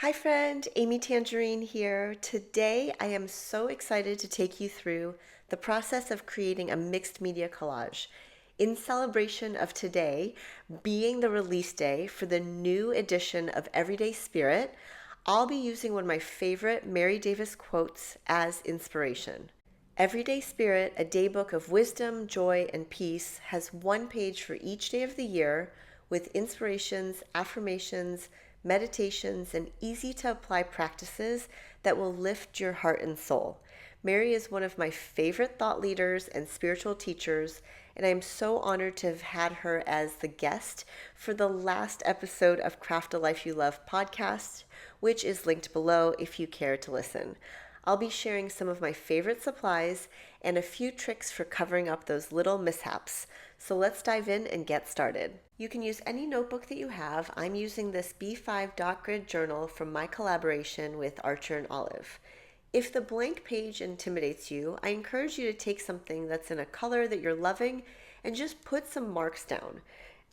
Hi friend, Amy Tangerine here. Today I am so excited to take you through the process of creating a mixed media collage in celebration of today being the release day for the new edition of Everyday Spirit. I'll be using one of my favorite Mary Davis quotes as inspiration. Everyday Spirit, a daybook of wisdom, joy, and peace, has one page for each day of the year with inspirations, affirmations, meditations, and easy to apply practices that will lift your heart and soul. Mary is one of my favorite thought leaders and spiritual teachers, and I am so honored to have had her as the guest for the last episode of Craft a Life You Love podcast, which is linked below if you care to listen. I'll be sharing some of my favorite supplies and a few tricks for covering up those little mishaps. So let's dive in and get started. You can use any notebook that you have. I'm using this B5 dot grid journal from my collaboration with Archer and Olive. If the blank page intimidates you, I encourage you to take something that's in a color that you're loving and just put some marks down.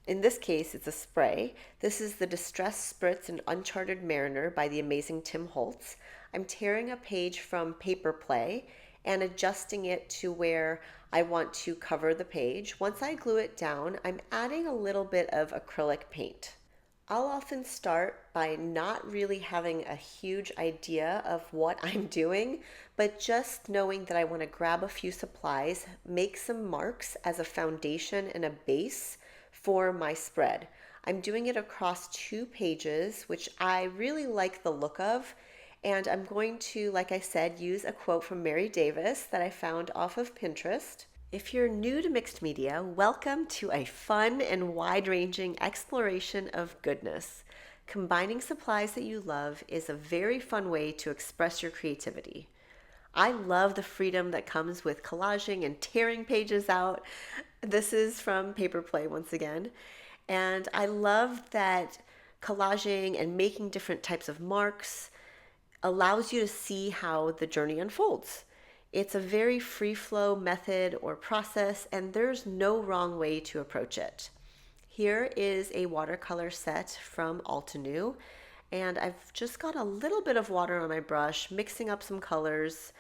In this case, it's a spray. This is the Distress Spritz and Uncharted Mariner by the amazing Tim Holtz. I'm tearing a page from Paper Play and adjusting it to where I want to cover the page. Once I glue it down, I'm adding a little bit of acrylic paint. I'll often start by not really having a huge idea of what I'm doing, but just knowing that I want to grab a few supplies, make some marks as a foundation and a base for my spread. I'm doing it across 2 pages, which I really like the look of. And I'm going to, like I said, use a quote from Mary Davis that I found off of Pinterest. If you're new to mixed media, welcome to a fun and wide-ranging exploration of goodness. Combining supplies that you love is a very fun way to express your creativity. I love the freedom that comes with collaging and tearing pages out. This is from Paper Play once again. And I love that collaging and making different types of marks allows you to see how the journey unfolds. It's a very free flow method or process, and there's no wrong way to approach it. Here is a watercolor set from Altenew, and I've just got a little bit of water on my brush, mixing up some colors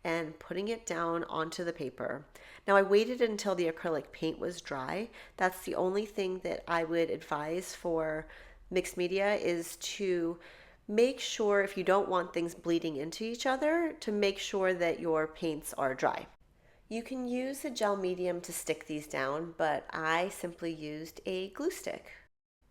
and putting it down onto the paper. Now I waited until the acrylic paint was dry. That's the only thing that I would advise for mixed media, is to make sure, if you don't want things bleeding into each other, to make sure that your paints are dry. You can use a gel medium to stick these down, but I simply used a glue stick.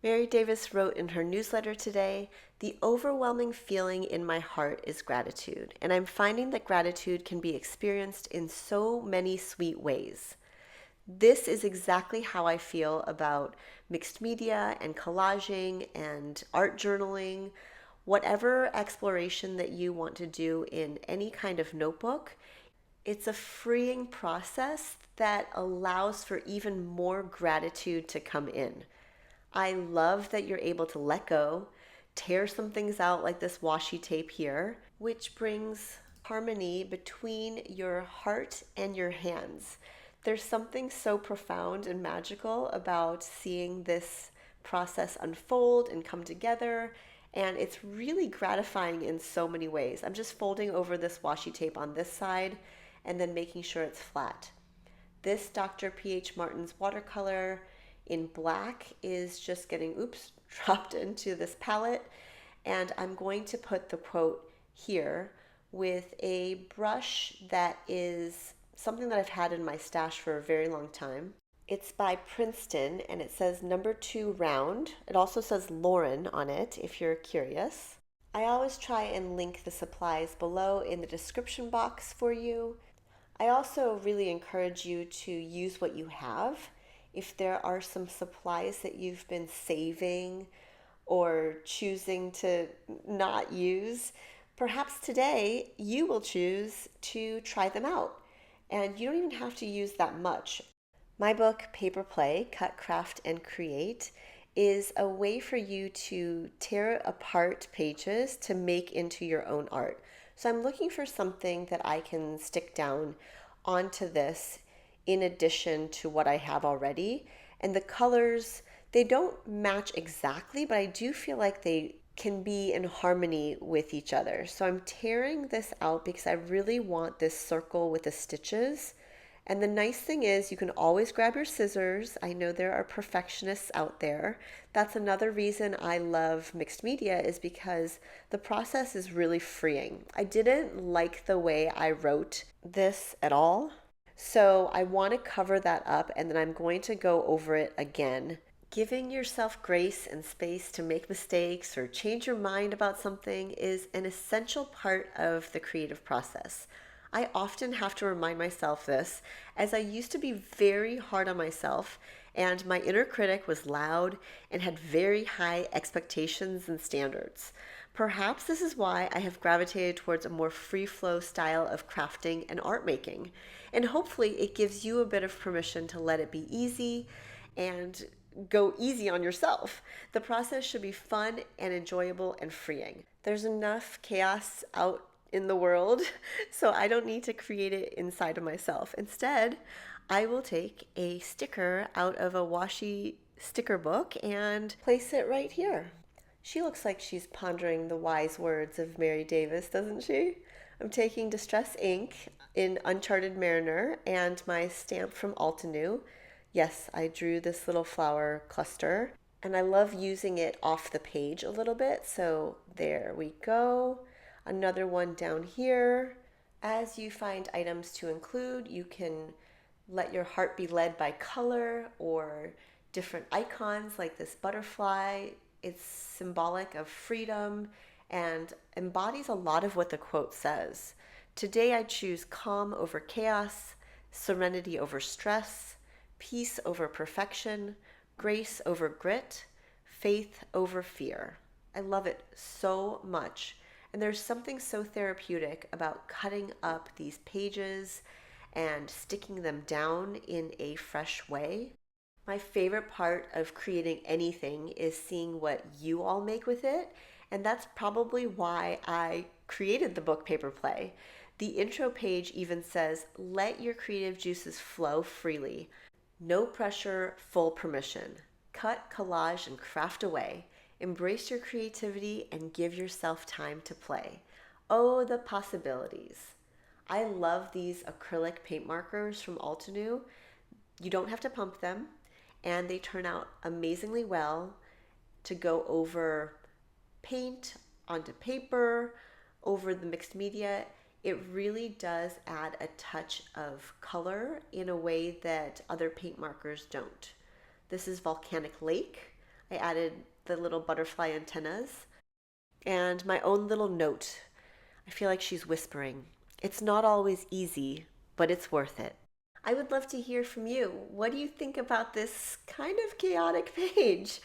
Mary Davis wrote in her newsletter today, "The overwhelming feeling in my heart is gratitude, and I'm finding that gratitude can be experienced in so many sweet ways." This is exactly how I feel about mixed media and collaging and art journaling. Whatever exploration that you want to do in any kind of notebook, it's a freeing process that allows for even more gratitude to come in. I love that you're able to let go, tear some things out like this washi tape here, which brings harmony between your heart and your hands. There's something so profound and magical about seeing this process unfold and come together, and it's really gratifying in so many ways. I'm just folding over this washi tape on this side and then making sure it's flat. This Dr. P.H. Martin's watercolor in black is just getting, dropped into this palette. And I'm going to put the quote here with a brush that is something that I've had in my stash for a very long time. It's by Princeton, and it says number 2 round. It also says Lauren on it, if you're curious. I always try and link the supplies below in the description box for you. I also really encourage you to use what you have. If there are some supplies that you've been saving or choosing to not use, perhaps today you will choose to try them out. And you don't even have to use that much. My book, Paper Play, Cut, Craft, and Create, is a way for you to tear apart pages to make into your own art. So I'm looking for something that I can stick down onto this in addition to what I have already. And the colors, they don't match exactly, but I do feel like they can be in harmony with each other. So I'm tearing this out because I really want this circle with the stitches. And the nice thing is you can always grab your scissors. I know there are perfectionists out there. That's another reason I love mixed media, is because the process is really freeing. I didn't like the way I wrote this at all. So I want to cover that up, and then I'm going to go over it again. Giving yourself grace and space to make mistakes or change your mind about something is an essential part of the creative process. I often have to remind myself this, as I used to be very hard on myself, and my inner critic was loud and had very high expectations and standards. Perhaps this is why I have gravitated towards a more free flow style of crafting and art making. And hopefully, it gives you a bit of permission to let it be easy and go easy on yourself. The process should be fun and enjoyable and freeing. There's enough chaos out in the world, so I don't need to create it inside of myself. Instead, I will take a sticker out of a washi sticker book and place it right here. She looks like she's pondering the wise words of Mary Davis, doesn't she? I'm taking Distress ink in Uncharted Mariner and my stamp from Altenew. Yes, I drew this little flower cluster, and I love using it off the page a little bit. So there we go. Another one down here. As you find items to include, you can let your heart be led by color or different icons like this butterfly. It's symbolic of freedom and embodies a lot of what the quote says. Today I choose calm over chaos, serenity over stress, peace over perfection, grace over grit, faith over fear. I love it so much. And there's something so therapeutic about cutting up these pages and sticking them down in a fresh way. My favorite part of creating anything is seeing what you all make with it, and that's probably why I created the book Paper Play. The intro page even says, "Let your creative juices flow freely. No pressure, full permission. Cut, collage, and craft away. Embrace your creativity and give yourself time to play." Oh, the possibilities. I love these acrylic paint markers from Altenew. You don't have to pump them, and they turn out amazingly well to go over paint, onto paper, over the mixed media. It really does add a touch of color in a way that other paint markers don't. This is Volcanic Lake. I added the little butterfly antennas and my own little note. I feel like she's whispering. It's not always easy, but it's worth it. I would love to hear from you. What do you think about this kind of chaotic page?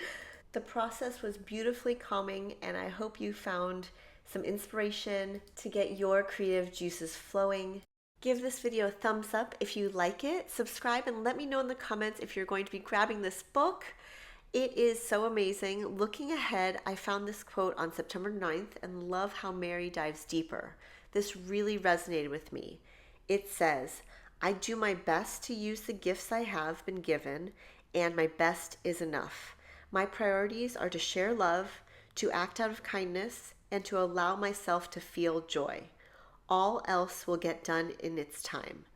The process was beautifully calming, and I hope you found some inspiration to get your creative juices flowing. Give this video a thumbs up if you like it. Subscribe and let me know in the comments if you're going to be grabbing this book. It is so amazing. Looking ahead, I found this quote on September 9th and love how Mary dives deeper. This really resonated with me. It says, "I do my best to use the gifts I have been given, and my best is enough. My priorities are to share love, to act out of kindness, and to allow myself to feel joy. All else will get done in its time.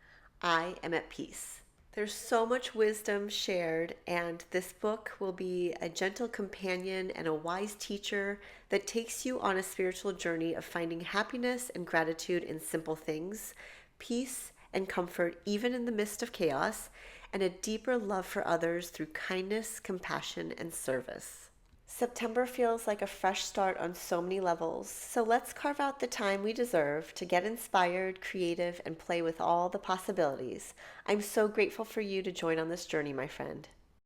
I am at peace." There's so much wisdom shared, and this book will be a gentle companion and a wise teacher that takes you on a spiritual journey of finding happiness and gratitude in simple things, peace and comfort even in the midst of chaos, and a deeper love for others through kindness, compassion, and service. September feels like a fresh start on so many levels, so let's carve out the time we deserve to get inspired, creative, and play with all the possibilities. I'm so grateful for you to join on this journey, my friend.